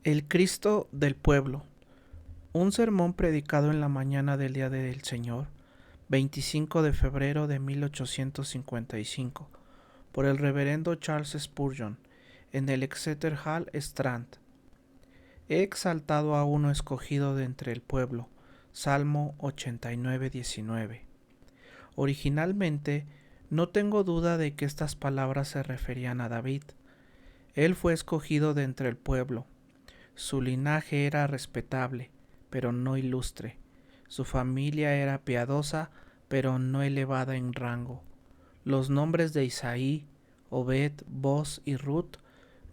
El Cristo del pueblo. Un sermón predicado en la mañana del día del Señor, 25 de febrero de 1855, por el reverendo Charles Spurgeon, en el Exeter Hall, Strand. He exaltado a uno escogido de entre el pueblo. Salmo 89:19. Originalmente, no tengo duda de que estas palabras se referían a David. Él fue escogido de entre el pueblo. Su linaje era respetable, pero no ilustre. Su familia era piadosa, pero no elevada en rango. Los nombres de Isaí, Obed, Boz y Ruth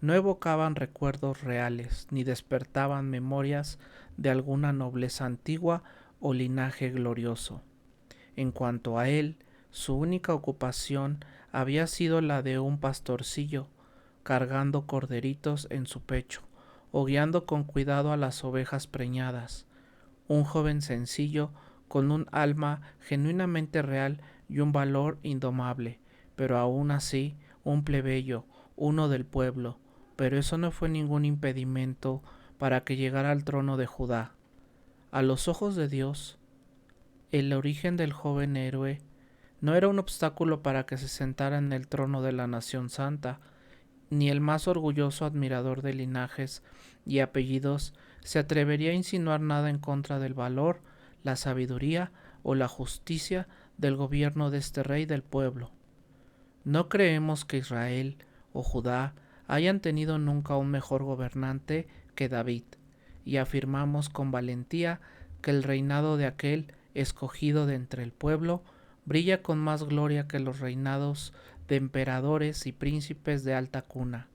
no evocaban recuerdos reales, ni despertaban memorias de alguna nobleza antigua o linaje glorioso. En cuanto a él, su única ocupación había sido la de un pastorcillo, cargando corderitos en su pecho, o guiando con cuidado a las ovejas preñadas. Un joven sencillo, con un alma genuinamente real y un valor indomable, pero aún así un plebeyo, uno del pueblo. Pero eso no fue ningún impedimento para que llegara al trono de Judá. A los ojos de Dios, el origen del joven héroe no era un obstáculo para que se sentara en el trono de la nación santa, ni el más orgulloso admirador de linajes y apellidos se atrevería a insinuar nada en contra del valor, la sabiduría o la justicia del gobierno de este rey del pueblo. No creemos que Israel o Judá hayan tenido nunca un mejor gobernante que David, y afirmamos con valentía que el reinado de aquel escogido de entre el pueblo brilla con más gloria que los reinados de emperadores y príncipes de alta cuna,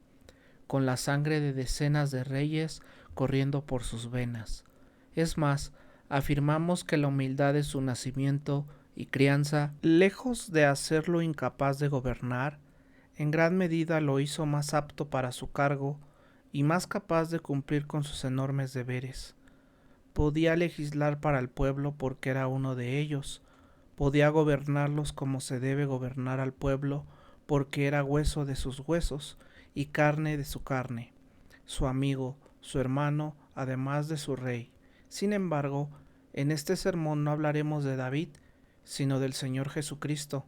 con la sangre de decenas de reyes corriendo por sus venas. Es más, afirmamos que la humildad de su nacimiento y crianza, lejos de hacerlo incapaz de gobernar, en gran medida lo hizo más apto para su cargo y más capaz de cumplir con sus enormes deberes. Podía legislar para el pueblo porque era uno de ellos, podía gobernarlos como se debe gobernar al pueblo porque era hueso de sus huesos y carne de su carne, su amigo, su hermano, además de su rey. Sin embargo, en este sermón no hablaremos de David, sino del Señor Jesucristo,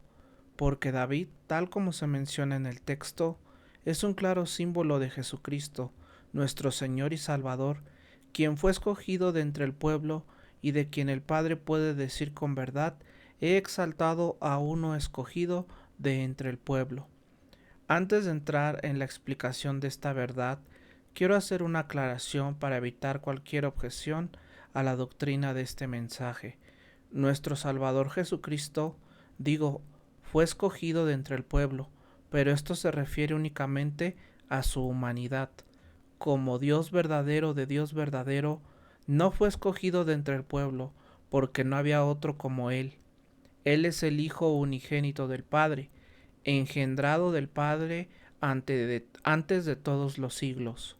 porque David, tal como se menciona en el texto, es un claro símbolo de Jesucristo, nuestro Señor y Salvador, quien fue escogido de entre el pueblo y de quien el Padre puede decir con verdad: he exaltado a uno escogido de entre el pueblo. Antes de entrar en la explicación de esta verdad, quiero hacer una aclaración para evitar cualquier objeción a la doctrina de este mensaje. Nuestro Salvador Jesucristo, fue escogido de entre el pueblo, pero esto se refiere únicamente a su humanidad. Como Dios verdadero de Dios verdadero, no fue escogido de entre el pueblo, porque no había otro como Él. Él es el Hijo unigénito del Padre, engendrado del Padre antes de todos los siglos.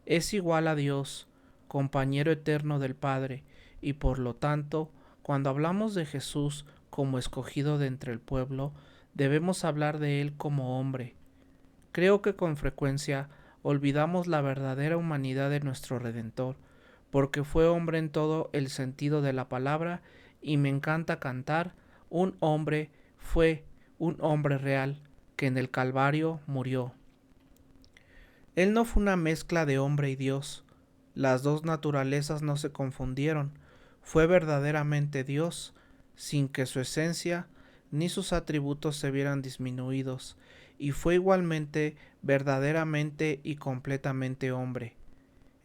Es igual a Dios, compañero eterno del Padre, y por lo tanto, cuando hablamos de Jesús como escogido de entre el pueblo, debemos hablar de Él como hombre. Creo que con frecuencia olvidamos la verdadera humanidad de nuestro Redentor, porque fue hombre en todo el sentido de la palabra, y me encanta cantar: fue un hombre real, que en el Calvario murió. Él no fue una mezcla de hombre y Dios. Las dos naturalezas no se confundieron. Fue verdaderamente Dios, sin que su esencia ni sus atributos se vieran disminuidos, y fue igualmente, verdaderamente y completamente hombre.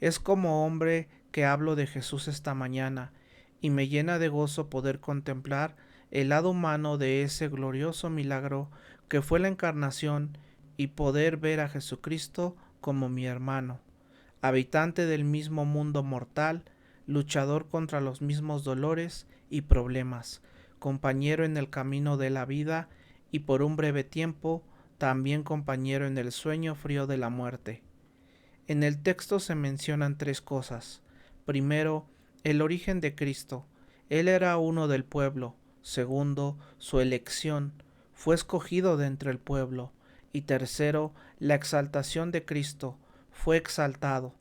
Es como hombre que hablo de Jesús esta mañana, y me llena de gozo poder contemplar el lado humano de ese glorioso milagro que fue la encarnación, y poder ver a Jesucristo como mi hermano, habitante del mismo mundo mortal, luchador contra los mismos dolores y problemas, compañero en el camino de la vida y por un breve tiempo también compañero en el sueño frío de la muerte. En el texto se mencionan tres cosas. Primero, el origen de Cristo. Él era uno del pueblo. Segundo, su elección. Fue escogido de entre el pueblo. Y tercero, la exaltación de Cristo. Fue exaltado.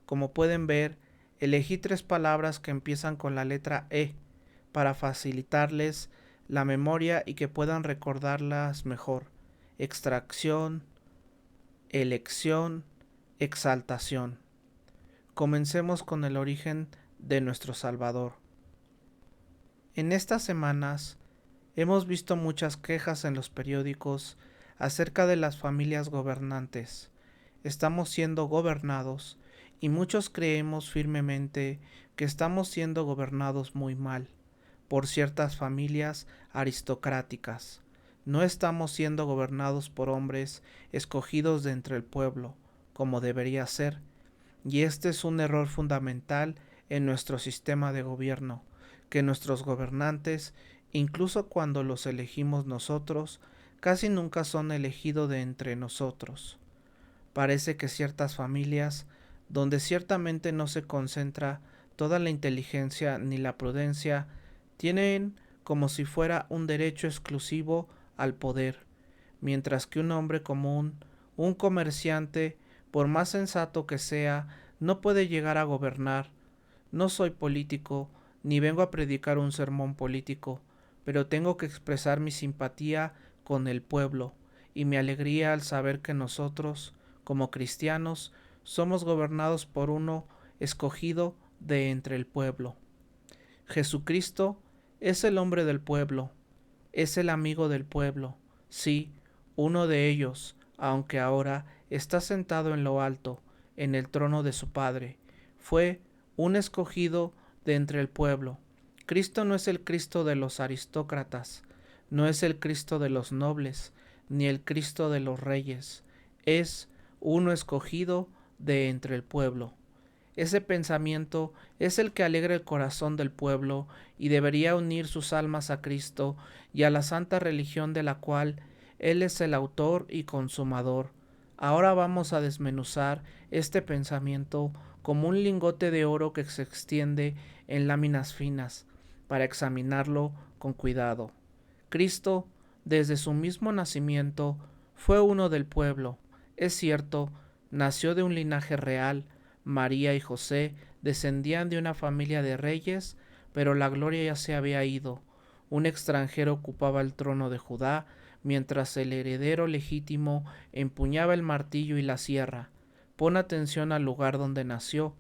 Como pueden ver, elegí 3 palabras que empiezan con la letra E para facilitarles la memoria y que puedan recordarlas mejor. Extracción, elección, exaltación. Comencemos con el origen de nuestro Salvador. En estas semanas hemos visto muchas quejas en los periódicos acerca de las familias gobernantes. Estamos siendo gobernados y muchos creemos firmemente que estamos siendo gobernados muy mal por ciertas familias aristocráticas. No estamos siendo gobernados por hombres escogidos de entre el pueblo, como debería ser, y este es un error fundamental en nuestro sistema de gobierno, que nuestros gobernantes, incluso cuando los elegimos nosotros, casi nunca son elegidos de entre nosotros. Parece que ciertas familias, donde ciertamente no se concentra toda la inteligencia ni la prudencia, tienen como si fuera un derecho exclusivo al poder, mientras que un hombre común, un comerciante, por más sensato que sea, no puede llegar a gobernar. No soy político, ni vengo a predicar un sermón político, pero tengo que expresar mi simpatía con el pueblo y mi alegría al saber que nosotros, como cristianos, somos gobernados por uno escogido de entre el pueblo. Jesucristo es el hombre del pueblo, es el amigo del pueblo, sí, uno de ellos, aunque ahora está sentado en lo alto, en el trono de su Padre. Fue un escogido de entre el pueblo. Cristo no es el Cristo de los aristócratas, no es el Cristo de los nobles, ni el Cristo de los reyes. Es uno escogido de entre el pueblo. Ese pensamiento es el que alegra el corazón del pueblo y debería unir sus almas a Cristo y a la santa religión de la cual Él es el autor y consumador. Ahora vamos a desmenuzar este pensamiento como un lingote de oro que se extiende en láminas finas, para examinarlo con cuidado. Cristo, desde su mismo nacimiento, fue uno del pueblo. Es cierto, nació de un linaje real. María y José descendían de una familia de reyes, pero la gloria ya se había ido. Un extranjero ocupaba el trono de Judá, mientras el heredero legítimo empuñaba el martillo y la sierra. Pon atención al lugar donde nació.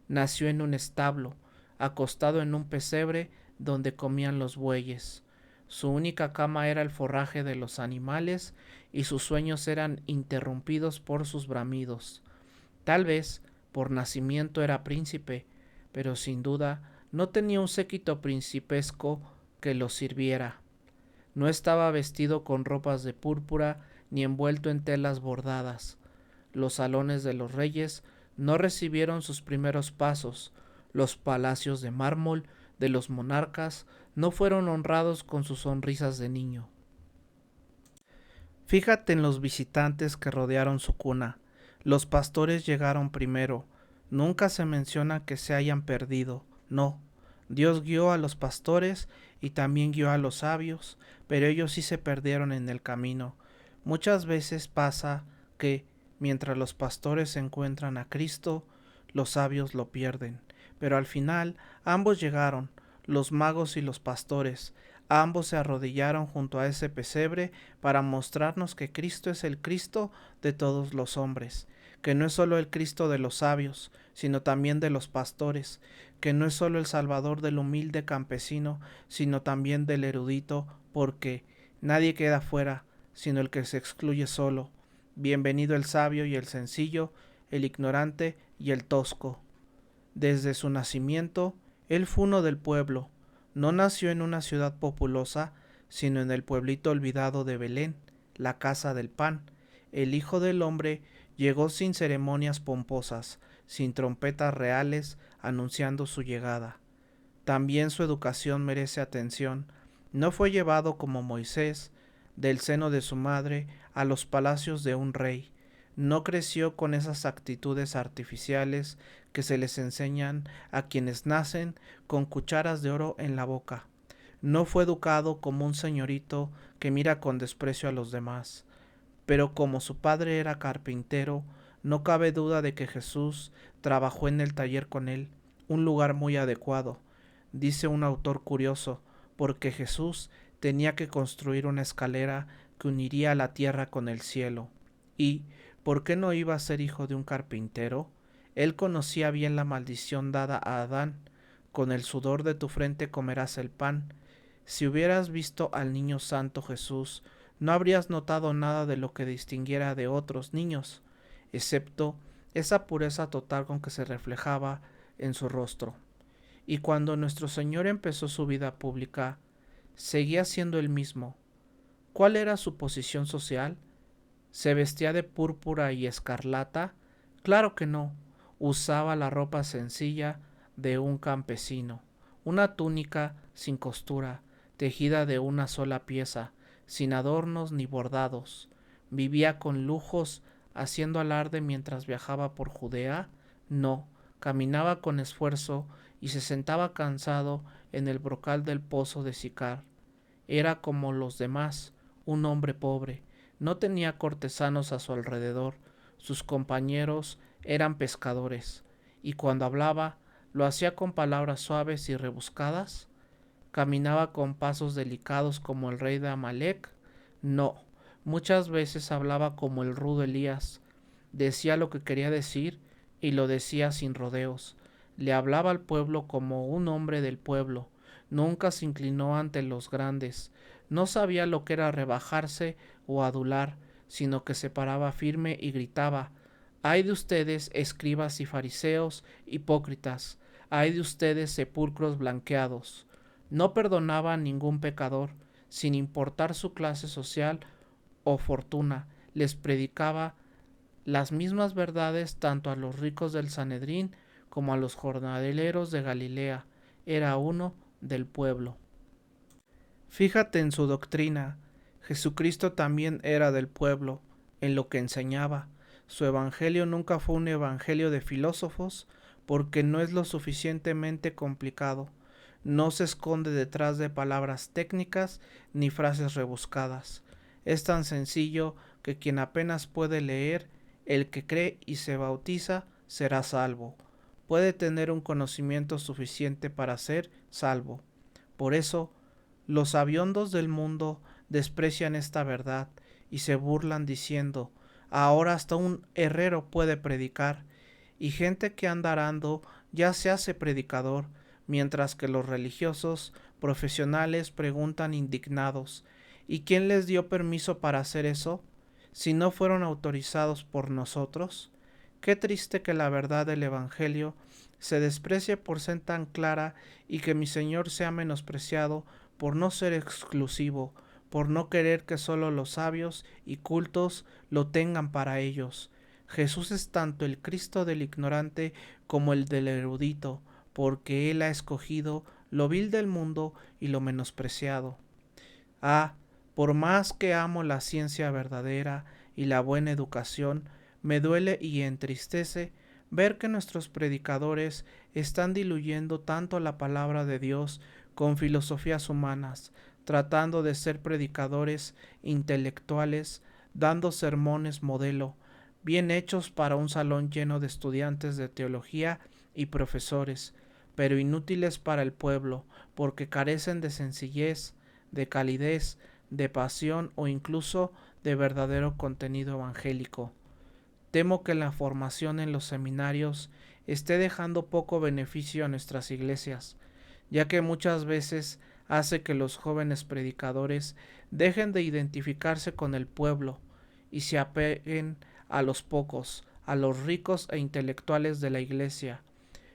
Nació en un establo, acostado en un pesebre donde comían los bueyes. Su única cama era el forraje de los animales y sus sueños eran interrumpidos por sus bramidos. Tal vez por nacimiento era príncipe, pero sin duda no tenía un séquito principesco que lo sirviera. No estaba vestido con ropas de púrpura ni envuelto en telas bordadas. Los salones de los reyes no recibieron sus primeros pasos. Los palacios de mármol de los monarcas no fueron honrados con sus sonrisas de niño. Fíjate en los visitantes que rodearon su cuna. Los pastores llegaron primero. Nunca se menciona que se hayan perdido. No. Dios guió a los pastores y también guió a los sabios, pero ellos sí se perdieron en el camino. Muchas veces pasa que, mientras los pastores encuentran a Cristo, los sabios lo pierden. Pero al final ambos llegaron, los magos y los pastores. Ambos se arrodillaron junto a ese pesebre para mostrarnos que Cristo es el Cristo de todos los hombres, que no es solo el Cristo de los sabios, sino también de los pastores, que no es solo el Salvador del humilde campesino, sino también del erudito, porque nadie queda fuera, sino el que se excluye solo. Bienvenido el sabio y el sencillo, el ignorante y el tosco. Desde su nacimiento, él fue uno del pueblo. No nació en una ciudad populosa, sino en el pueblito olvidado de Belén, la casa del pan. El Hijo del Hombre llegó sin ceremonias pomposas, sin trompetas reales anunciando su llegada. También su educación merece atención. No fue llevado como Moisés, del seno de su madre, a los palacios de un rey. No creció con esas actitudes artificiales que se les enseñan a quienes nacen con cucharas de oro en la boca. No fue educado como un señorito que mira con desprecio a los demás, pero como su padre era carpintero, No cabe duda de que Jesús trabajó en el taller con él, un lugar muy adecuado, dice un autor curioso, porque Jesús tenía que construir una escalera que uniría la tierra con el cielo. ¿Y por qué no iba a ser hijo de un carpintero? Él conocía bien la maldición dada a Adán: con el sudor de tu frente comerás el pan. Si hubieras visto al niño santo Jesús, no habrías notado nada de lo que distinguiera de otros niños, excepto esa pureza total con que se reflejaba en su rostro. Y cuando nuestro Señor empezó su vida pública, seguía siendo el mismo. ¿Cuál era su posición social? ¿Se vestía de púrpura y escarlata? Claro que no. Usaba la ropa sencilla de un campesino, una túnica sin costura, tejida de una sola pieza, sin adornos ni bordados. ¿Vivía con lujos, haciendo alarde mientras viajaba por Judea? No, caminaba con esfuerzo y se sentaba cansado en el brocal del pozo de Sicar. Era como los demás, un hombre pobre. No tenía cortesanos a su alrededor. Sus compañeros eran pescadores, y cuando hablaba, lo hacía con palabras suaves y rebuscadas. Caminaba con pasos delicados como el rey de Amalek. No, muchas veces hablaba como el rudo Elías. Decía lo que quería decir y lo decía sin rodeos. Le hablaba al pueblo como un hombre del pueblo. Nunca se inclinó ante los grandes. No sabía lo que era rebajarse o adular, sino que se paraba firme y gritaba: «Ay de ustedes, escribas y fariseos, hipócritas, ay de ustedes, sepulcros blanqueados». No perdonaba a ningún pecador, sin importar su clase social o fortuna. Les predicaba las mismas verdades tanto a los ricos del Sanedrín como a los jornaleros de Galilea. Era uno del pueblo. Fíjate en su doctrina. Jesucristo también era del pueblo, en lo que enseñaba. Su evangelio nunca fue un evangelio de filósofos, porque no es lo suficientemente complicado. No se esconde detrás de palabras técnicas ni frases rebuscadas. Es tan sencillo que quien apenas puede leer, el que cree y se bautiza, será salvo. Puede tener un conocimiento suficiente para ser salvo. Por eso, los sabiondos del mundo desprecian esta verdad y se burlan diciendo: ahora hasta un herrero puede predicar, y gente que anda arando ya se hace predicador, mientras que los religiosos profesionales preguntan indignados: ¿y quién les dio permiso para hacer eso, si no fueron autorizados por nosotros? Qué triste que la verdad del Evangelio se desprecie por ser tan clara y que mi Señor sea menospreciado por no ser exclusivo, por no querer que solo los sabios y cultos lo tengan para ellos. Jesús es tanto el Cristo del ignorante como el del erudito, porque Él ha escogido lo vil del mundo y lo menospreciado. Ah, por más que amo la ciencia verdadera y la buena educación, me duele y entristece ver que nuestros predicadores están diluyendo tanto la palabra de Dios con filosofías humanas, tratando de ser predicadores intelectuales, dando sermones modelo, bien hechos para un salón lleno de estudiantes de teología y profesores, pero inútiles para el pueblo, porque carecen de sencillez, de calidez, de pasión o incluso de verdadero contenido evangélico. Temo que la formación en los seminarios esté dejando poco beneficio a nuestras iglesias, ya que muchas veces hace que los jóvenes predicadores dejen de identificarse con el pueblo y se apeguen a los pocos, a los ricos e intelectuales de la iglesia.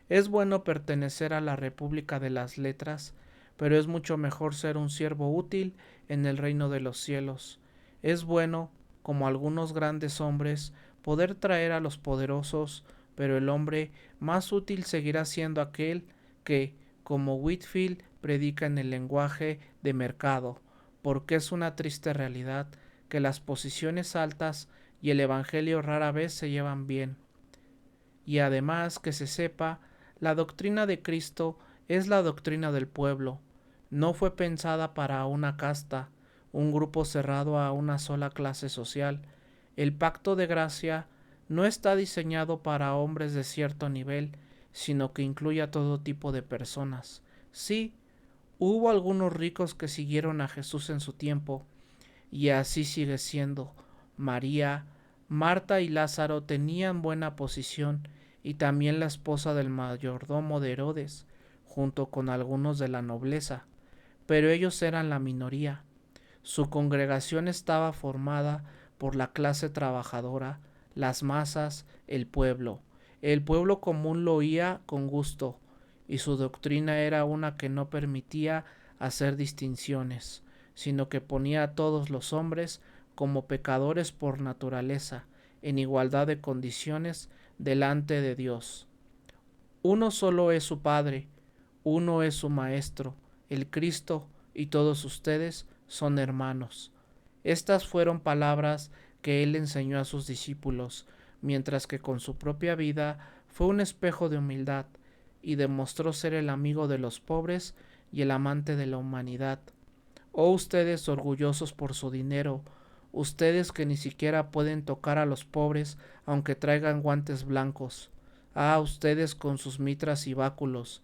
Es bueno pertenecer a la República de las Letras, pero es mucho mejor ser un siervo útil en el reino de los cielos. Es bueno, como algunos grandes hombres, poder traer a los poderosos, pero el hombre más útil seguirá siendo aquel que, como Whitefield, predica en el lenguaje de mercado, porque es una triste realidad que las posiciones altas y el evangelio rara vez se llevan bien. Y además, que se sepa, la doctrina de Cristo es la doctrina del pueblo. No fue pensada para una casta, un grupo cerrado a una sola clase social. El pacto de gracia no está diseñado para hombres de cierto nivel, sino que incluye a todo tipo de personas. Sí, hubo algunos ricos que siguieron a Jesús en su tiempo, y así sigue siendo. María, Marta y Lázaro tenían buena posición, y también la esposa del mayordomo de Herodes, junto con algunos de la nobleza, pero ellos eran la minoría. Su congregación estaba formada por la clase trabajadora, las masas, el pueblo. El pueblo común lo oía con gusto, y su doctrina era una que no permitía hacer distinciones, sino que ponía a todos los hombres como pecadores por naturaleza, en igualdad de condiciones delante de Dios. Uno solo es su Padre, uno es su Maestro, el Cristo, y todos ustedes son hermanos. Estas fueron palabras que él enseñó a sus discípulos, mientras que con su propia vida fue un espejo de humildad, y demostró ser el amigo de los pobres y el amante de la humanidad. Oh ustedes orgullosos por su dinero, ustedes que ni siquiera pueden tocar a los pobres aunque traigan guantes blancos. Ah, ustedes con sus mitras y báculos.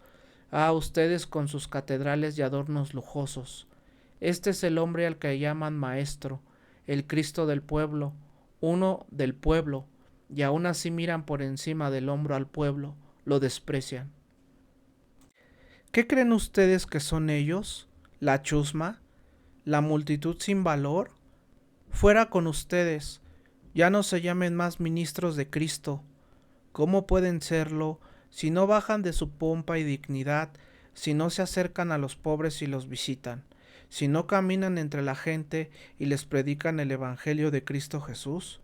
Ah, ustedes con sus catedrales y adornos lujosos. Este es el hombre al que llaman maestro, el Cristo del pueblo, uno del pueblo, y aún así miran por encima del hombro al pueblo, lo desprecian. ¿Qué creen ustedes que son ellos? ¿La chusma? ¿La multitud sin valor? Fuera con ustedes, ya no se llamen más ministros de Cristo. ¿Cómo pueden serlo si no bajan de su pompa y dignidad, si no se acercan a los pobres y los visitan, si no caminan entre la gente y les predican el Evangelio de Cristo Jesús?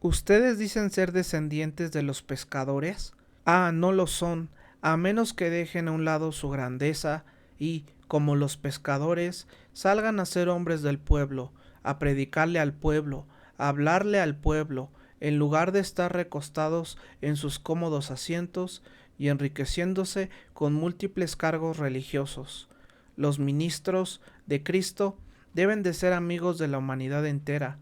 ¿Ustedes dicen ser descendientes de los pescadores? Ah, no lo son, a menos que dejen a un lado su grandeza y, como los pescadores, salgan a ser hombres del pueblo, a predicarle al pueblo, a hablarle al pueblo, en lugar de estar recostados en sus cómodos asientos y enriqueciéndose con múltiples cargos religiosos. Los ministros de Cristo deben de ser amigos de la humanidad entera,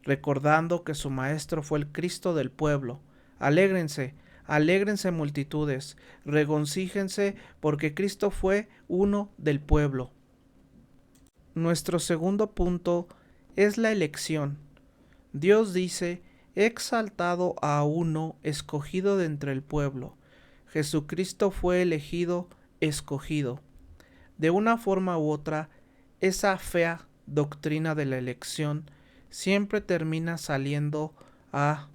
recordando que su Maestro fue el Cristo del pueblo. Alégrense, alégrense multitudes, regoncíjense porque Cristo fue uno del pueblo. Nuestro segundo punto es la elección. Dios dice: he exaltado a uno escogido de entre el pueblo. Jesucristo fue elegido, escogido. De una forma u otra, esa fea doctrina de la elección siempre termina saliendo a...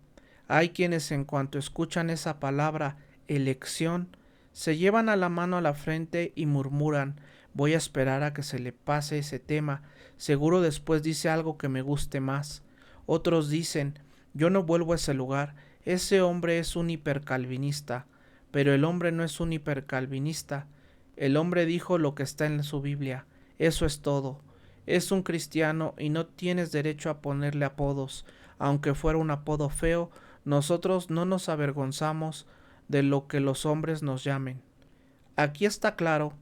Hay quienes en cuanto escuchan esa palabra, elección, se llevan a la mano a la frente y murmuran: voy a esperar a que se le pase ese tema, seguro después dice algo que me guste más. Otros dicen: yo no vuelvo a ese lugar, ese hombre es un hipercalvinista. Pero el hombre no es un hipercalvinista. El hombre dijo lo que está en su Biblia, eso es todo. Es un cristiano y no tienes derecho a ponerle apodos. Aunque fuera un apodo feo, nosotros no nos avergonzamos de lo que los hombres nos llamen. Aquí está claro,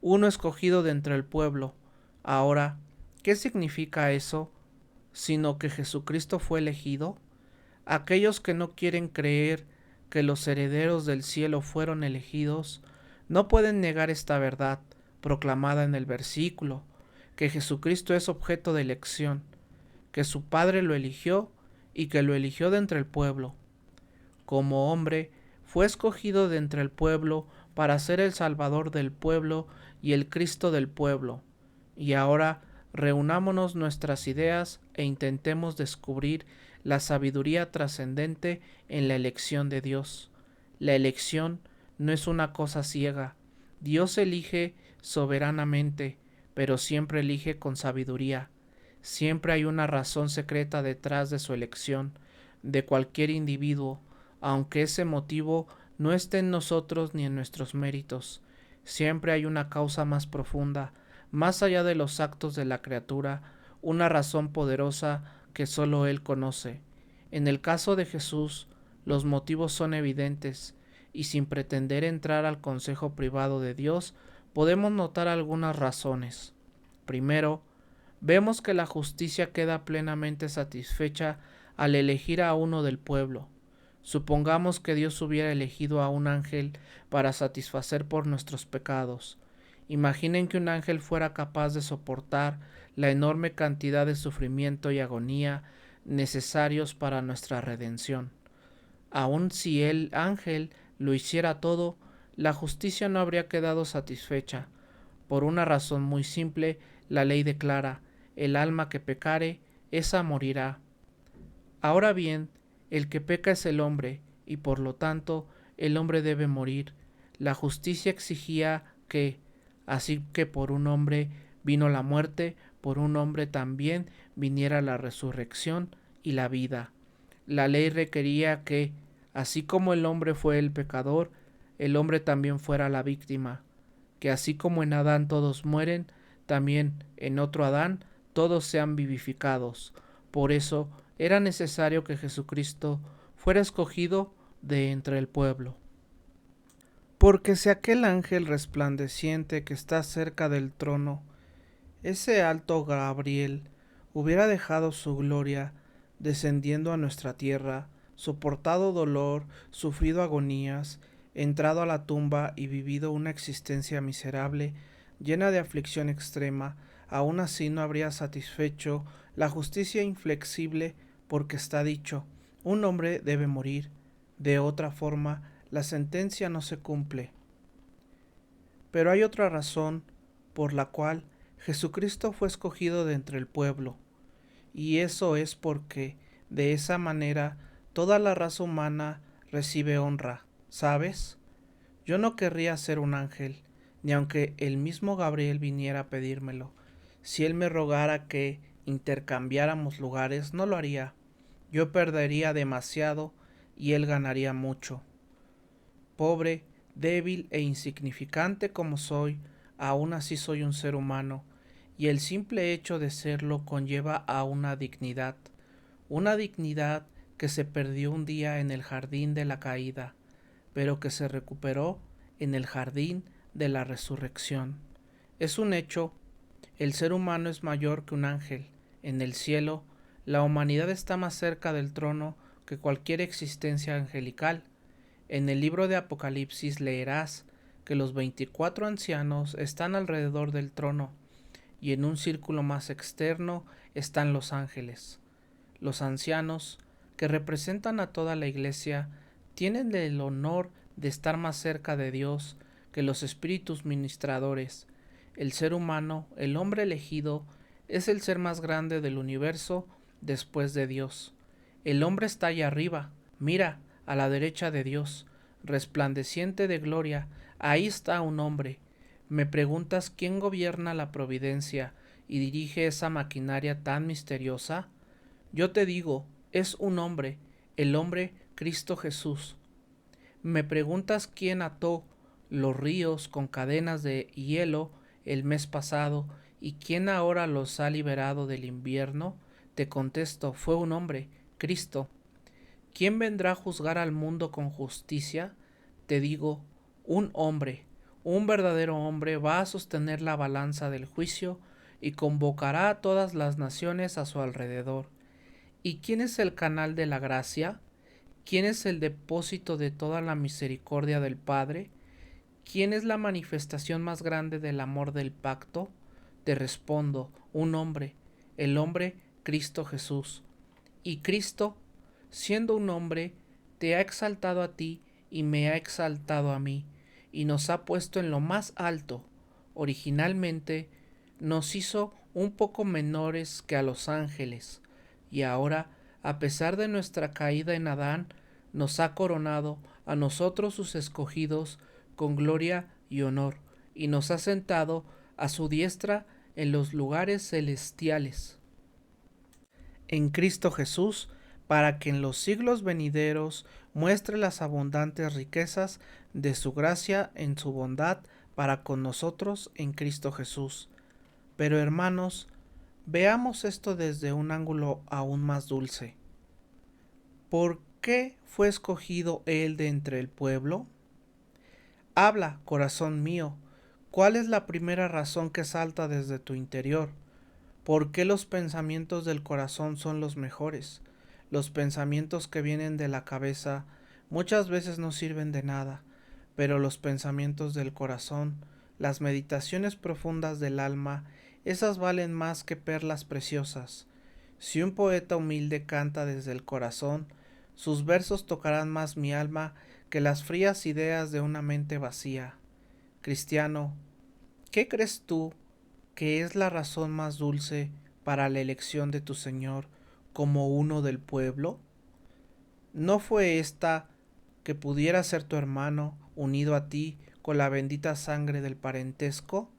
uno escogido de entre el pueblo. Ahora, ¿qué significa eso? Sino que Jesucristo fue elegido. Aquellos que no quieren creer que los herederos del cielo fueron elegidos, no pueden negar esta verdad proclamada en el versículo, que Jesucristo es objeto de elección, que su Padre lo eligió y que lo eligió de entre el pueblo. Como hombre, fue escogido de entre el pueblo para ser el Salvador del pueblo y el Cristo del pueblo. Y ahora reunámonos nuestras ideas e intentemos descubrir la sabiduría trascendente en la elección de Dios. La elección no es una cosa ciega. Dios elige soberanamente, pero siempre elige con sabiduría. Siempre hay una razón secreta detrás de su elección, de cualquier individuo, aunque ese motivo no esté en nosotros ni en nuestros méritos. Siempre hay una causa más profunda, más allá de los actos de la criatura, una razón poderosa que solo Él conoce. En el caso de Jesús, los motivos son evidentes, y sin pretender entrar al consejo privado de Dios, podemos notar algunas razones. Primero, vemos que la justicia queda plenamente satisfecha al elegir a uno del pueblo. Supongamos que Dios hubiera elegido a un ángel para satisfacer por nuestros pecados. Imaginen que un ángel fuera capaz de soportar la enorme cantidad de sufrimiento y agonía necesarios para nuestra redención. Aun si el ángel lo hiciera todo, la justicia no habría quedado satisfecha. Por una razón muy simple, la ley declara: el alma que pecare, esa morirá. Ahora bien, el que peca es el hombre, y por lo tanto el hombre debe morir. La justicia exigía que, así que por un hombre vino la muerte, por un hombre también viniera la resurrección y la vida. La ley requería que, así como el hombre fue el pecador, el hombre también fuera la víctima, que así como en Adán todos mueren, también en otro Adán todos sean vivificados. Por eso era necesario que Jesucristo fuera escogido de entre el pueblo. Porque si aquel ángel resplandeciente que está cerca del trono, ese alto Gabriel, hubiera dejado su gloria, descendiendo a nuestra tierra, soportado dolor, sufrido agonías, entrado a la tumba y vivido una existencia miserable, llena de aflicción extrema, aún así no habría satisfecho la justicia inflexible, porque está dicho: un hombre debe morir, de otra forma la sentencia no se cumple. Pero hay otra razón por la cual Jesucristo fue escogido de entre el pueblo, y eso es porque de esa manera toda la raza humana recibe honra. ¿Sabes? Yo no querría ser un ángel, ni aunque el mismo Gabriel viniera a pedírmelo. Si él me rogara que intercambiáramos lugares, no lo haría. Yo perdería demasiado y él ganaría mucho. Pobre, débil e insignificante como soy, aún así soy un ser humano, y el simple hecho de serlo conlleva a una dignidad que se perdió un día en el jardín de la caída, pero que se recuperó en el jardín de la resurrección. Es un hecho: el ser humano es mayor que un ángel. En el cielo, la humanidad está más cerca del trono que cualquier existencia angelical. En el libro de Apocalipsis leerás que los 24 ancianos están alrededor del trono, y en un círculo más externo están los ángeles. Los ancianos, que representan a toda la iglesia, tienen el honor de estar más cerca de Dios que los espíritus ministradores. El ser humano, el hombre elegido, es el ser más grande del universo después de Dios. El hombre está allá arriba, mira, a la derecha de Dios, resplandeciente de gloria. Ahí está un hombre. Me preguntas quién gobierna la providencia y dirige esa maquinaria tan misteriosa. Yo te digo, es un hombre, el hombre Cristo Jesús. Me preguntas quién ató los ríos con cadenas de hielo el mes pasado y quién ahora los ha liberado del invierno. Te contesto, fue un hombre, Cristo. ¿Quién vendrá a juzgar al mundo con justicia? Te digo, un hombre, un verdadero hombre va a sostener la balanza del juicio y convocará a todas las naciones a su alrededor. ¿Y quién es el canal de la gracia? ¿Quién es el depósito de toda la misericordia del Padre? ¿Quién es la manifestación más grande del amor del pacto? Te respondo, un hombre, el hombre Cristo Jesús. Y Cristo, siendo un hombre, te ha exaltado a ti y me ha exaltado a mí, y nos ha puesto en lo más alto. Originalmente nos hizo un poco menores que a los ángeles, y ahora, a pesar de nuestra caída en Adán, nos ha coronado a nosotros sus escogidos con gloria y honor, y nos ha sentado a su diestra en los lugares celestiales en Cristo Jesús, para que en los siglos venideros muestre las abundantes riquezas de su gracia en su bondad para con nosotros en Cristo Jesús. Pero hermanos, veamos esto desde un ángulo aún más dulce. ¿Por qué fue escogido él de entre el pueblo? Habla, corazón mío, ¿cuál es la primera razón que salta desde tu interior? ¿Por qué los pensamientos del corazón son los mejores? Los pensamientos que vienen de la cabeza muchas veces no sirven de nada, pero los pensamientos del corazón, las meditaciones profundas del alma, esas valen más que perlas preciosas. Si un poeta humilde canta desde el corazón, sus versos tocarán más mi alma que las frías ideas de una mente vacía. Cristiano, ¿qué crees tú que es la razón más dulce para la elección de tu Señor como uno del pueblo? ¿No fue esta que pudiera ser tu hermano unido a ti con la bendita sangre del parentesco?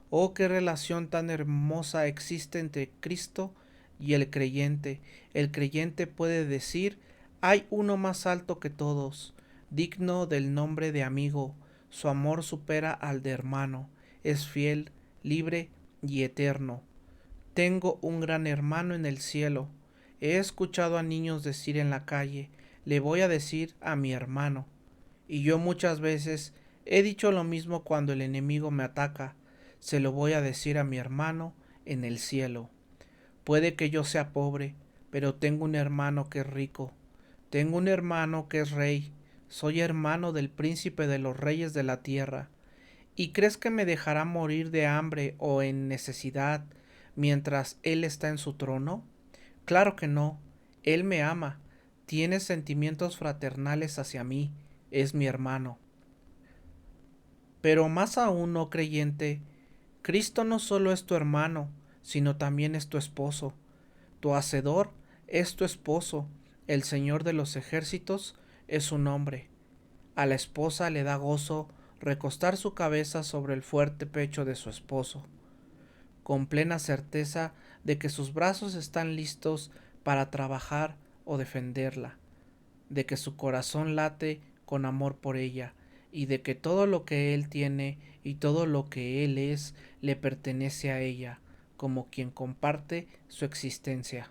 Oh, qué relación tan hermosa existe entre Cristo y el creyente. El creyente puede decir, hay uno más alto que todos, digno del nombre de amigo. Su amor supera al de hermano, es fiel, libre y eterno. Tengo un gran hermano en el cielo. He escuchado a niños decir en la calle, le voy a decir a mi hermano. Y yo muchas veces he dicho lo mismo cuando el enemigo me ataca, se lo voy a decir a mi hermano en el cielo. Puede que yo sea pobre, pero tengo un hermano que es rico. Tengo un hermano que es rey. Soy hermano del príncipe de los reyes de la tierra. ¿Y crees que me dejará morir de hambre o en necesidad mientras Él está en su trono? Claro que no. Él me ama, tiene sentimientos fraternales hacia mí, es mi hermano. Pero más aún, no creyente, Cristo no solo es tu hermano, sino también es tu esposo. Tu Hacedor es tu esposo, el Señor de los ejércitos es su nombre. A la esposa le da gozo recostar su cabeza sobre el fuerte pecho de su esposo, con plena certeza de que sus brazos están listos para trabajar o defenderla, de que su corazón late con amor por ella, y de que todo lo que él tiene y todo lo que él es le pertenece a ella, como quien comparte su existencia.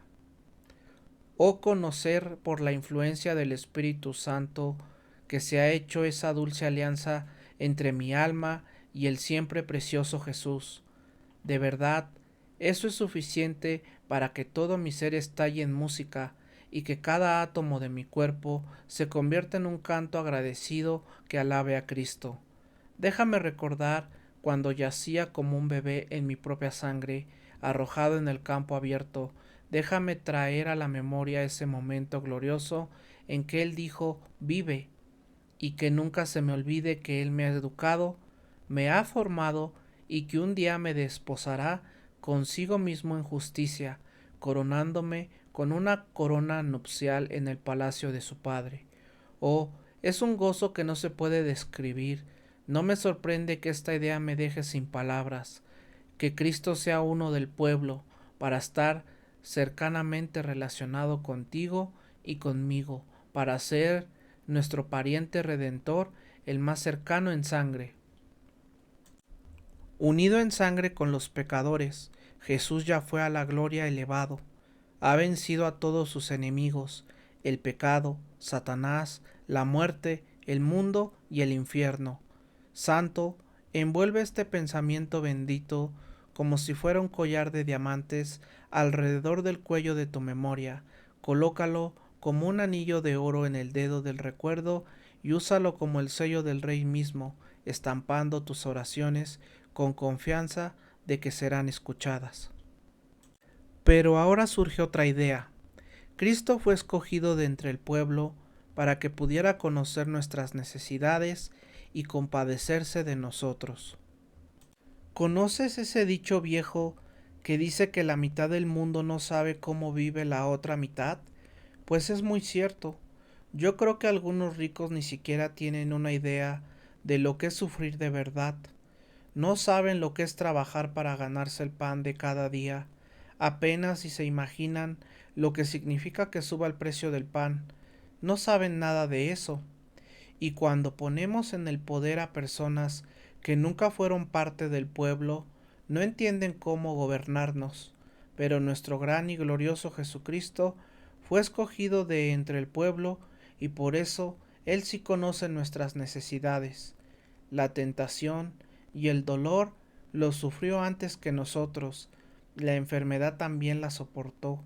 O conocer por la influencia del Espíritu Santo que se ha hecho esa dulce alianza entre mi alma y el siempre precioso Jesús. De verdad, eso es suficiente para que todo mi ser estalle en música y que cada átomo de mi cuerpo se convierta en un canto agradecido que alabe a Cristo. Déjame recordar cuando yacía como un bebé en mi propia sangre, arrojado en el campo abierto. Déjame traer a la memoria ese momento glorioso en que Él dijo, vive, y que nunca se me olvide que Él me ha educado, me ha formado y que un día me desposará consigo mismo en justicia, coronándome con una corona nupcial en el palacio de su Padre. Oh, es un gozo que no se puede describir. No me sorprende que esta idea me deje sin palabras, que Cristo sea uno del pueblo, para estar cercanamente relacionado contigo y conmigo, para ser nuestro pariente redentor, el más cercano en sangre. Unido en sangre con los pecadores, Jesús ya fue a la gloria elevado. Ha vencido a todos sus enemigos, el pecado, Satanás, la muerte, el mundo y el infierno. Santo, envuelve este pensamiento bendito como si fuera un collar de diamantes alrededor del cuello de tu memoria. Colócalo como un anillo de oro en el dedo del recuerdo y úsalo como el sello del Rey mismo, estampando tus oraciones con confianza de que serán escuchadas. Pero ahora surge otra idea. Cristo fue escogido de entre el pueblo para que pudiera conocer nuestras necesidades y compadecerse de nosotros. ¿Conoces ese dicho viejo que dice que la mitad del mundo no sabe cómo vive la otra mitad? Pues es muy cierto. Yo creo que algunos ricos ni siquiera tienen una idea de lo que es sufrir de verdad. No saben lo que es trabajar para ganarse el pan de cada día. Apenas si se imaginan lo que significa que suba el precio del pan. No saben nada de eso. Y cuando ponemos en el poder a personas que nunca fueron parte del pueblo, no entienden cómo gobernarnos. Pero nuestro gran y glorioso Jesucristo fue escogido de entre el pueblo y por eso Él sí conoce nuestras necesidades. La tentación y el dolor lo sufrió antes que nosotros, la enfermedad también la soportó.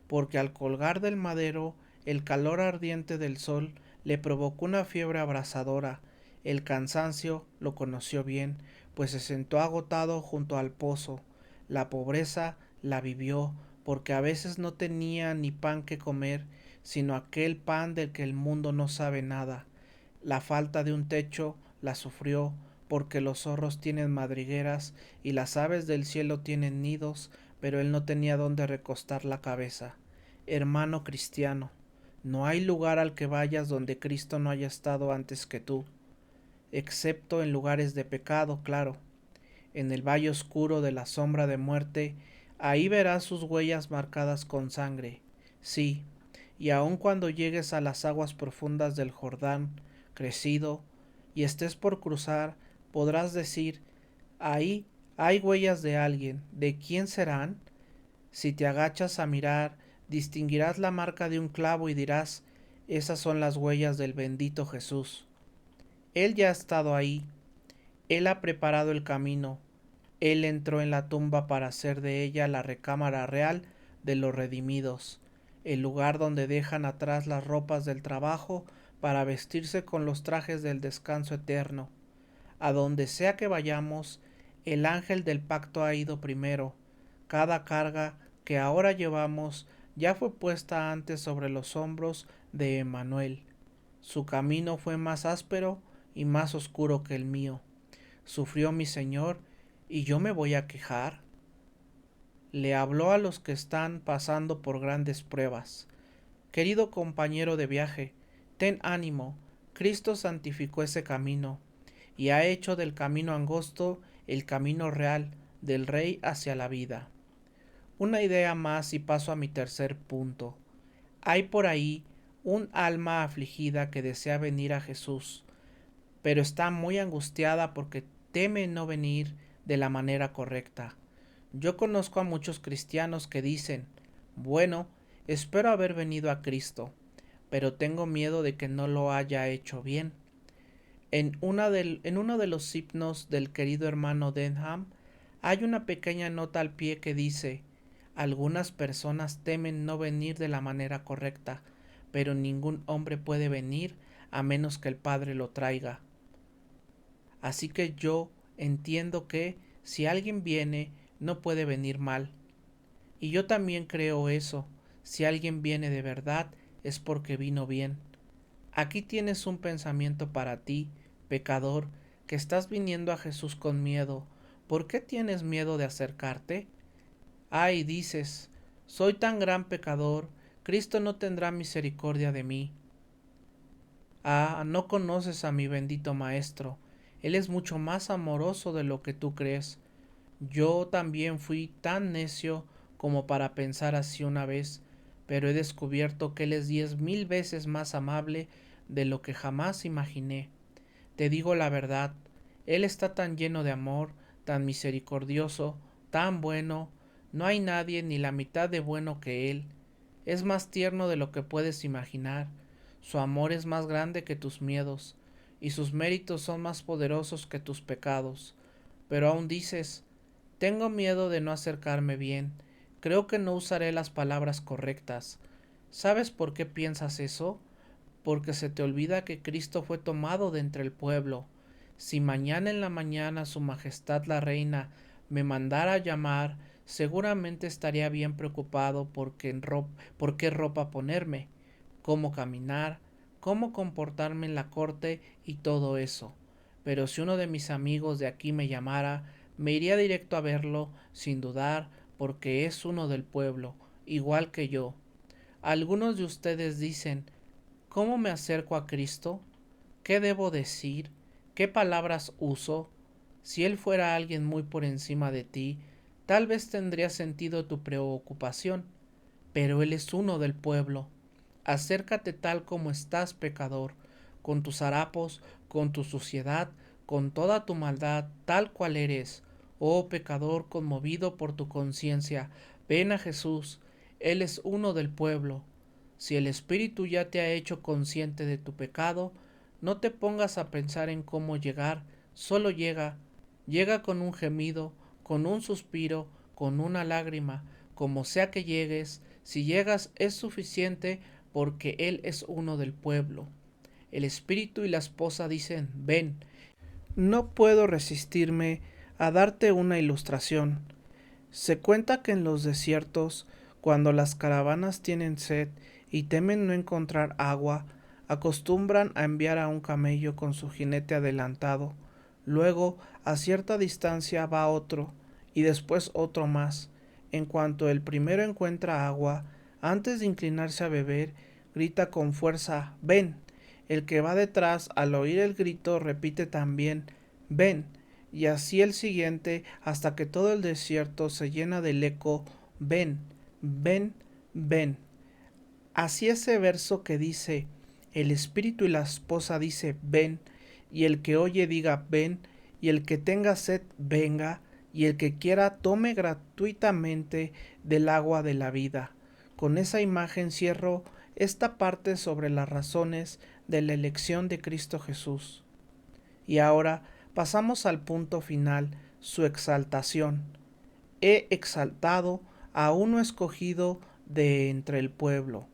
porque al colgar del madero el calor ardiente del sol le provocó una fiebre abrasadora. El cansancio lo conoció bien, pues se sentó agotado junto al pozo. La pobreza la vivió, porque a veces no tenía ni pan que comer, sino aquel pan del que el mundo no sabe nada. La falta de un techo la sufrió, porque los zorros tienen madrigueras y las aves del cielo tienen nidos, pero él no tenía dónde recostar la cabeza. Hermano cristiano, no hay lugar al que vayas donde Cristo no haya estado antes que tú, excepto en lugares de pecado, claro. En el valle oscuro de la sombra de muerte, ahí verás sus huellas marcadas con sangre. Sí, y aun cuando llegues a las aguas profundas del Jordán, crecido, y estés por cruzar, podrás decir, ahí hay huellas de alguien. ¿De quién serán? Si te agachas a mirar, distinguirás la marca de un clavo y dirás, esas son las huellas del bendito Jesús. Él ya ha estado ahí, él ha preparado el camino, él entró en la tumba para hacer de ella la recámara real de los redimidos, el lugar donde dejan atrás las ropas del trabajo para vestirse con los trajes del descanso eterno. A donde sea que vayamos, el ángel del pacto ha ido primero. Cada carga que ahora llevamos ya fue puesta antes sobre los hombros de Emmanuel. Su camino fue más áspero y más oscuro que el mío. Sufrió mi Señor, ¿y yo me voy a quejar? Le habló a los que están pasando por grandes pruebas. Querido compañero de viaje, ten ánimo, Cristo santificó ese camino y ha hecho del camino angosto el camino real del Rey hacia la vida. Una idea más y paso a mi tercer punto. Hay por ahí un alma afligida que desea venir a Jesús, pero está muy angustiada porque teme no venir de la manera correcta. Yo conozco a muchos cristianos que dicen, bueno, espero haber venido a Cristo, pero tengo miedo de que no lo haya hecho bien. En uno de los himnos del querido hermano Denham hay una pequeña nota al pie que dice, algunas personas temen no venir de la manera correcta, pero ningún hombre puede venir a menos que el Padre lo traiga. Así que yo entiendo que si alguien viene, no puede venir mal. Y yo también creo eso. Si alguien viene de verdad, es porque vino bien. Aquí tienes un pensamiento para ti, pecador, que estás viniendo a Jesús con miedo. ¿Por qué tienes miedo de acercarte? Ay, dices, soy tan gran pecador, Cristo no tendrá misericordia de mí. Ah, no conoces a mi bendito Maestro. Él es mucho más amoroso de lo que tú crees. Yo también fui tan necio como para pensar así una vez, pero he descubierto que Él es 10.000 veces más amable de lo que jamás imaginé. Te digo la verdad, Él está tan lleno de amor, tan misericordioso, tan bueno, no hay nadie ni la mitad de bueno que Él. Es más tierno de lo que puedes imaginar, su amor es más grande que tus miedos, y sus méritos son más poderosos que tus pecados. Pero aún dices, tengo miedo de no acercarme bien, creo que no usaré las palabras correctas. ¿Sabes por qué piensas eso? Porque se te olvida que Cristo fue tomado de entre el pueblo. Si mañana en la mañana su Majestad la Reina me mandara a llamar, seguramente estaría bien preocupado por qué ropa ponerme, cómo caminar, cómo comportarme en la corte y todo eso. Pero si uno de mis amigos de aquí me llamara, me iría directo a verlo, sin dudar, porque es uno del pueblo, igual que yo. Algunos de ustedes dicen, ¿cómo me acerco a Cristo? ¿Qué debo decir? ¿Qué palabras uso? Si Él fuera alguien muy por encima de ti, tal vez tendría sentido tu preocupación, pero Él es uno del pueblo. Acércate tal como estás, pecador, con tus harapos, con tu suciedad, con toda tu maldad, tal cual eres. Oh pecador conmovido por tu conciencia, ven a Jesús, Él es uno del pueblo. Si el Espíritu ya te ha hecho consciente de tu pecado, no te pongas a pensar en cómo llegar, solo llega, llega con un gemido, con un suspiro, con una lágrima, como sea que llegues, Si llegas es suficiente porque Él es uno del pueblo. El espíritu y la esposa dicen, ven. No puedo resistirme a darte una ilustración. Se cuenta que en los desiertos, cuando las caravanas tienen sed y temen no encontrar agua, acostumbran a enviar a un camello con su jinete adelantado. Luego, a cierta distancia va otro, y después otro más. En cuanto el primero encuentra agua, antes de inclinarse a beber, grita con fuerza, ven. El que va detrás, al oír el grito, repite también, ven, y así el siguiente, hasta que todo el desierto se llena del eco, ven, ven, ven. Así ese verso que dice, el espíritu y la esposa dice, ven, y el que oye diga, ven, y el que tenga sed, venga, y el que quiera tome gratuitamente del agua de la vida. Con esa imagen cierro esta parte sobre las razones de la elección de Cristo Jesús. Y ahora pasamos al punto final, su exaltación. He exaltado a uno escogido de entre el pueblo.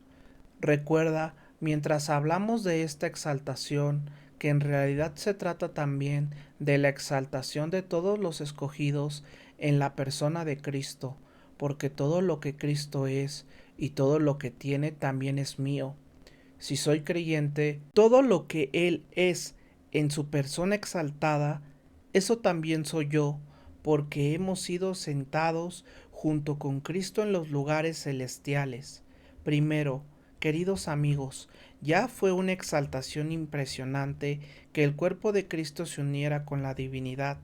Recuerda, mientras hablamos de esta exaltación, que en realidad se trata también de la exaltación de todos los escogidos en la persona de Cristo, porque todo lo que Cristo es y todo lo que tiene también es mío. Si soy creyente, todo lo que Él es en su persona exaltada, eso también soy yo, porque hemos sido sentados junto con Cristo en los lugares celestiales. Primero, queridos amigos, ya fue una exaltación impresionante que el cuerpo de Cristo se uniera con la divinidad.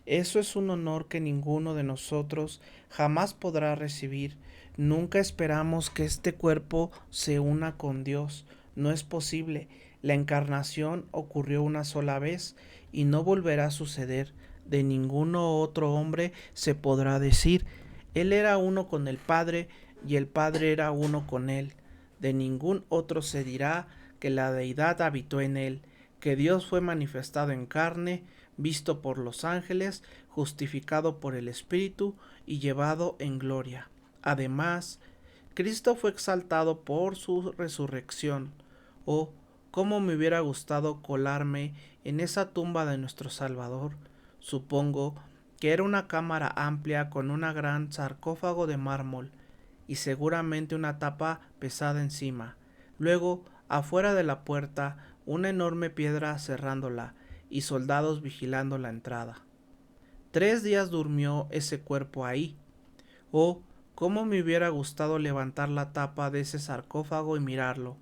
Eso es un honor que ninguno de nosotros jamás podrá recibir. Nunca esperamos que este cuerpo se una con Dios. No es posible. La encarnación ocurrió una sola vez y no volverá a suceder. De ninguno otro hombre se podrá decir, Él era uno con el Padre y el Padre era uno con Él. De ningún otro se dirá que la deidad habitó en Él, que Dios fue manifestado en carne, visto por los ángeles, justificado por el Espíritu y llevado en gloria. Además, Cristo fue exaltado por su resurrección. Oh, cómo me hubiera gustado colarme en esa tumba de nuestro Salvador. Supongo que era una cámara amplia con un gran sarcófago de mármol y seguramente una tapa pesada encima. Luego, afuera de la puerta, una enorme piedra cerrándola y soldados vigilando la entrada. 3 días durmió ese cuerpo ahí. Oh, cómo me hubiera gustado levantar la tapa de ese sarcófago y mirarlo.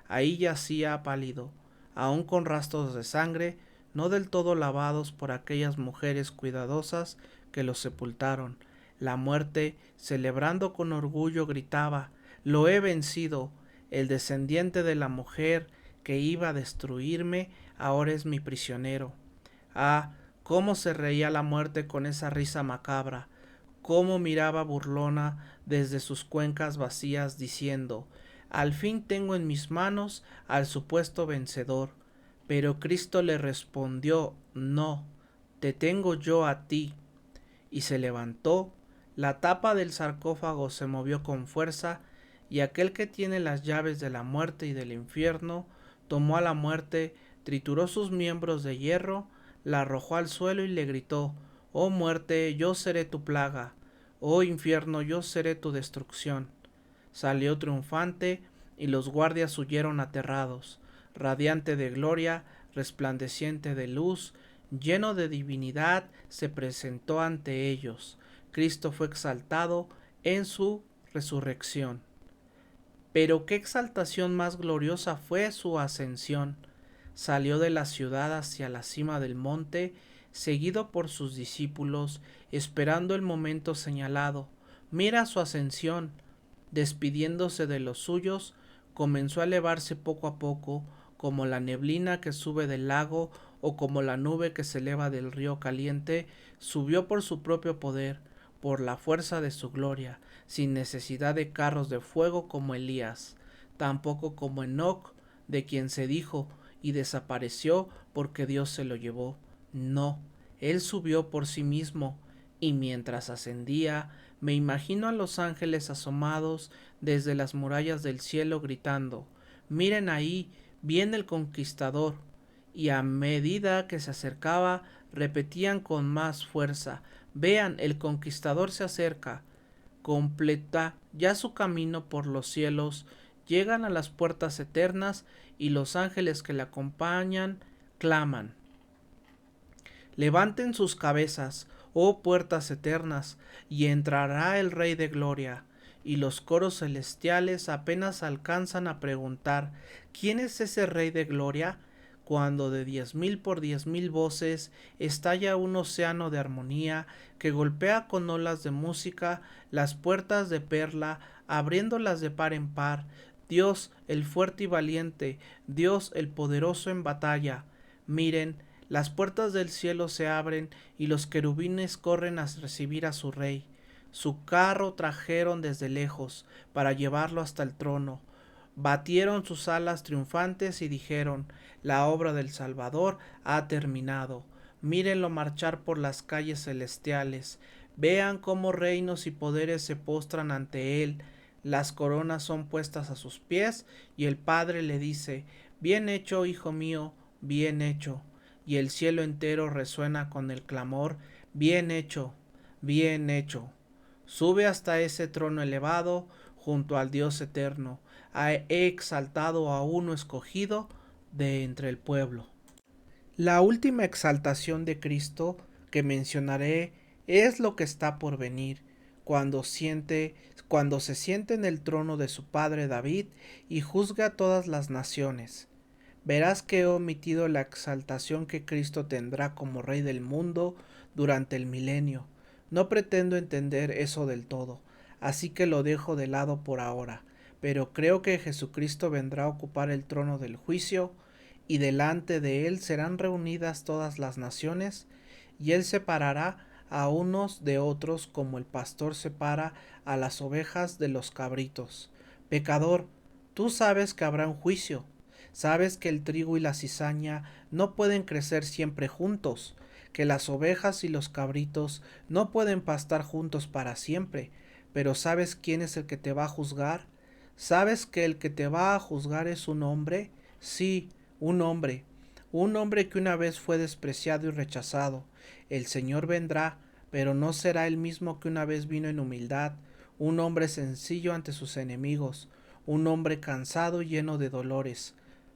Ahí yacía pálido, aún con rastros de sangre, no del todo lavados por aquellas mujeres cuidadosas que lo sepultaron. La muerte, celebrando con orgullo, gritaba, lo he vencido. El descendiente de la mujer que iba a destruirme ahora es mi prisionero. Ah, cómo se reía la muerte con esa risa macabra, cómo miraba burlona desde sus cuencas vacías, diciendo, al fin tengo en mis manos al supuesto vencedor. Pero Cristo le respondió, no, te tengo yo a ti. Y se levantó, la tapa del sarcófago se movió con fuerza, y aquel que tiene las llaves de la muerte y del infierno, tomó a la muerte, trituró sus miembros de hierro, la arrojó al suelo y le gritó, oh muerte, yo seré tu plaga, oh infierno, yo seré tu destrucción. Salió triunfante, y los guardias huyeron aterrados. Radiante de gloria, resplandeciente de luz, lleno de divinidad, se presentó ante ellos. Cristo fue exaltado en su resurrección. Pero qué exaltación más gloriosa fue su ascensión. Salió de la ciudad hacia la cima del monte, seguido por sus discípulos, esperando el momento señalado. Mira su ascensión. Despidiéndose de los suyos, comenzó a elevarse poco a poco, como la neblina que sube del lago o como la nube que se eleva del río caliente, subió por su propio poder, por la fuerza de su gloria, sin necesidad de carros de fuego como Elías, tampoco como Enoc, de quien se dijo, y desapareció porque Dios se lo llevó. No, él subió por sí mismo, y mientras ascendía, Me imagino a los ángeles asomados desde las murallas del cielo gritando: miren ahí, viene el conquistador. Y a medida que se acercaba, repetían con más fuerza: vean, el conquistador se acerca. Completa ya su camino por los cielos, llegan a las puertas eternas y los ángeles que le acompañan claman: levanten sus cabezas, oh puertas eternas, y entrará el Rey de Gloria. Y los coros celestiales apenas alcanzan a preguntar: ¿quién es ese Rey de Gloria? Cuando de 10,000 por 10,000 voces estalla un océano de armonía que golpea con olas de música las puertas de perla, abriéndolas de par en par. Dios el fuerte y valiente, Dios el poderoso en batalla. Miren, las puertas del cielo se abren y los querubines corren a recibir a su rey. Su carro trajeron desde lejos para llevarlo hasta el trono. Batieron sus alas triunfantes y dijeron: la obra del Salvador ha terminado. Mírenlo marchar por las calles celestiales. Vean cómo reinos y poderes se postran ante él. Las coronas son puestas a sus pies y el Padre le dice: bien hecho, hijo mío, bien hecho. Y el cielo entero resuena con el clamor: bien hecho, bien hecho. Sube hasta ese trono elevado junto al Dios eterno. He exaltado a uno escogido de entre el pueblo. La última exaltación de Cristo que mencionaré es lo que está por venir, cuando se siente en el trono de su padre David y juzga a todas las naciones. Verás que he omitido la exaltación que Cristo tendrá como Rey del mundo durante el milenio. No pretendo entender eso del todo, así que lo dejo de lado por ahora, pero creo que Jesucristo vendrá a ocupar el trono del juicio, y delante de él serán reunidas todas las naciones, y él separará a unos de otros como el pastor separa a las ovejas de los cabritos. Pecador, tú sabes que habrá un juicio. Sabes que el trigo y la cizaña no pueden crecer siempre juntos, que las ovejas y los cabritos no pueden pastar juntos para siempre, pero ¿sabes quién es el que te va a juzgar? ¿Sabes que el que te va a juzgar es un hombre? Sí, un hombre que una vez fue despreciado y rechazado. El Señor vendrá, pero no será el mismo que una vez vino en humildad, un hombre sencillo ante sus enemigos, un hombre cansado y lleno de dolores.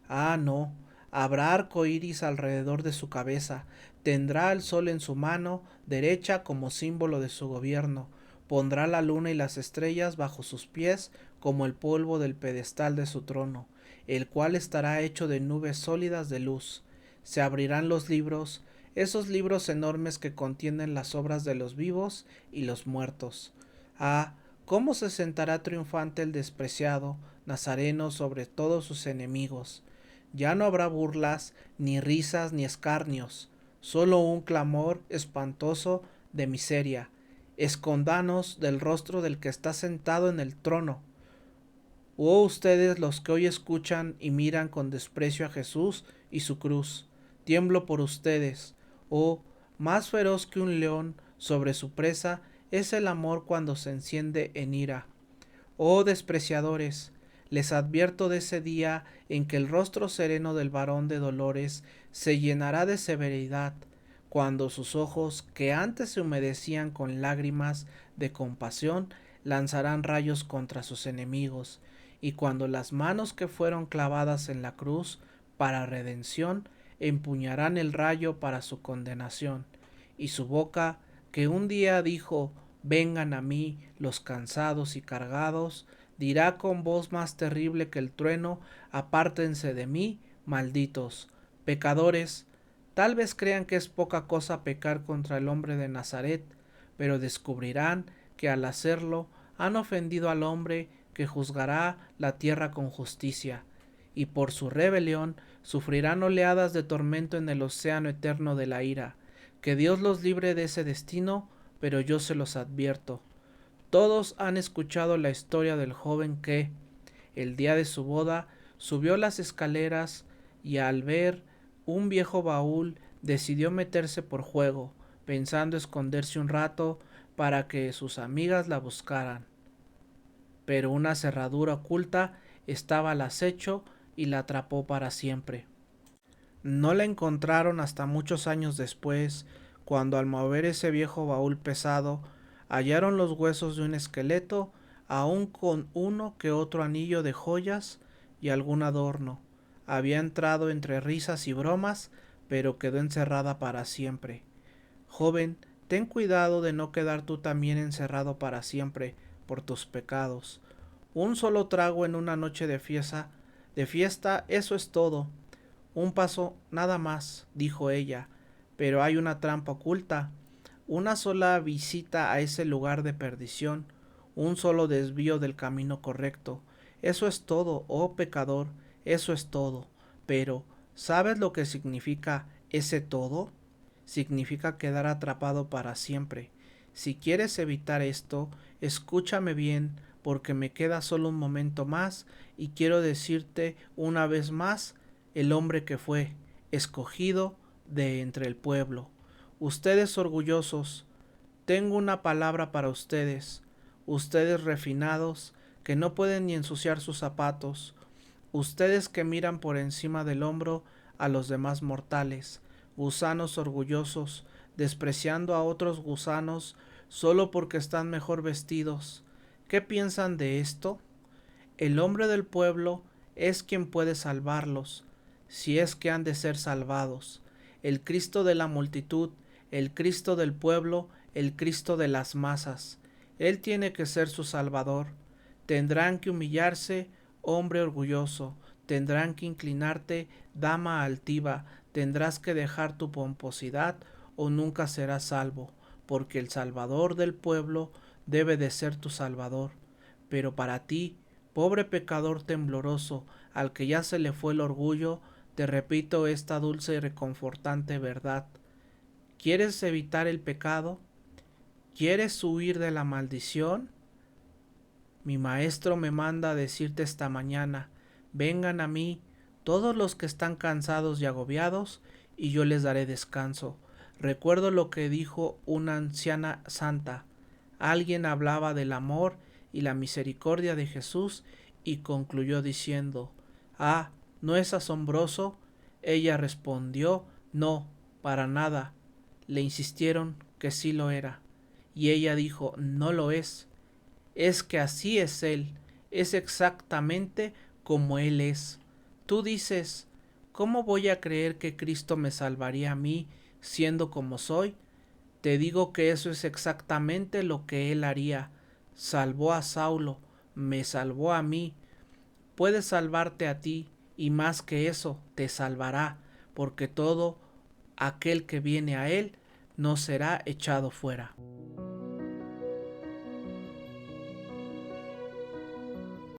Ah, no, habrá arco iris alrededor de su cabeza, tendrá el sol en su mano derecha como símbolo de su gobierno, pondrá la luna y las estrellas bajo sus pies como el polvo del pedestal de su trono, el cual estará hecho de nubes sólidas de luz. Se abrirán los libros, esos libros enormes que contienen las obras de los vivos y los muertos. Ah, cómo se sentará triunfante el despreciado Nazareno sobre todos sus enemigos. Ya no habrá burlas, ni risas, ni escarnios, solo un clamor espantoso de miseria. Escondanos del rostro del que está sentado en el trono. Oh ustedes los que hoy escuchan y miran con desprecio a Jesús y su cruz, tiemblo por ustedes. Oh, más feroz que un león sobre su presa es el amor cuando se enciende en ira. Oh despreciadores, les advierto de ese día en que el rostro sereno del varón de dolores se llenará de severidad, cuando sus ojos, que antes se humedecían con lágrimas de compasión, lanzarán rayos contra sus enemigos, y cuando las manos que fueron clavadas en la cruz para redención empuñarán el rayo para su condenación, y su boca, que un día dijo: vengan a mí los cansados y cargados, dirá con voz más terrible que el trueno: apártense de mí, malditos pecadores. Tal vez crean que es poca cosa pecar contra el hombre de Nazaret, pero descubrirán que al hacerlo han ofendido al hombre que juzgará la tierra con justicia, y por su rebelión sufrirán oleadas de tormento en el océano eterno de la ira. Que Dios los libre de ese destino, pero yo se los advierto. Todos han escuchado la historia del joven que, el día de su boda, subió las escaleras y al ver un viejo baúl decidió meterse por juego, pensando esconderse un rato, para que sus amigas la buscaran. Pero una cerradura oculta estaba al acecho y la atrapó para siempre. No la encontraron hasta muchos años después, cuando al mover ese viejo baúl pesado, hallaron los huesos de un esqueleto, aun con uno que otro anillo de joyas y algún adorno. Había entrado entre risas y bromas, pero quedó encerrada para siempre. Joven, ten cuidado de no quedar tú también encerrado para siempre por tus pecados. Un solo trago en una noche de fiesta, eso es todo. Un paso nada más, dijo ella, pero hay una trampa oculta. Una sola visita a ese lugar de perdición, un solo desvío del camino correcto. Eso es todo, oh pecador, eso es todo. Pero, ¿sabes lo que significa ese todo? Significa quedar atrapado para siempre. Si quieres evitar esto, escúchame bien, porque me queda solo un momento más y quiero decirte una vez más el hombre que fue escogido de entre el pueblo. Ustedes orgullosos, tengo una palabra para ustedes, ustedes refinados, que no pueden ni ensuciar sus zapatos, ustedes que miran por encima del hombro a los demás mortales, gusanos orgullosos, despreciando a otros gusanos solo porque están mejor vestidos. ¿Qué piensan de esto? El hombre del pueblo es quien puede salvarlos, si es que han de ser salvados. El Cristo de la multitud, el Cristo del pueblo, el Cristo de las masas. Él tiene que ser su Salvador. Tendrán que humillarse, hombre orgulloso, tendrán que inclinarte, dama altiva, tendrás que dejar tu pomposidad o nunca serás salvo, porque el Salvador del pueblo debe de ser tu Salvador. Pero para ti, pobre pecador tembloroso, al que ya se le fue el orgullo, te repito esta dulce y reconfortante verdad. ¿Quieres evitar el pecado? ¿Quieres huir de la maldición? Mi maestro me manda a decirte esta mañana, vengan a mí todos los que están cansados y agobiados, y yo les daré descanso. Recuerdo lo que dijo una anciana santa. Alguien hablaba del amor y la misericordia de Jesús y concluyó diciendo, ah, ¿no es asombroso? Ella respondió, no, para nada. Le insistieron que sí lo era, y ella dijo, no lo es que así es Él, es exactamente como Él es. Tú dices, ¿cómo voy a creer que Cristo me salvaría a mí siendo como soy? Te digo que eso es exactamente lo que Él haría. Salvó a Saulo, me salvó a mí, puede salvarte a ti, y más que eso, te salvará, porque todo aquel que viene a Él no será echado fuera.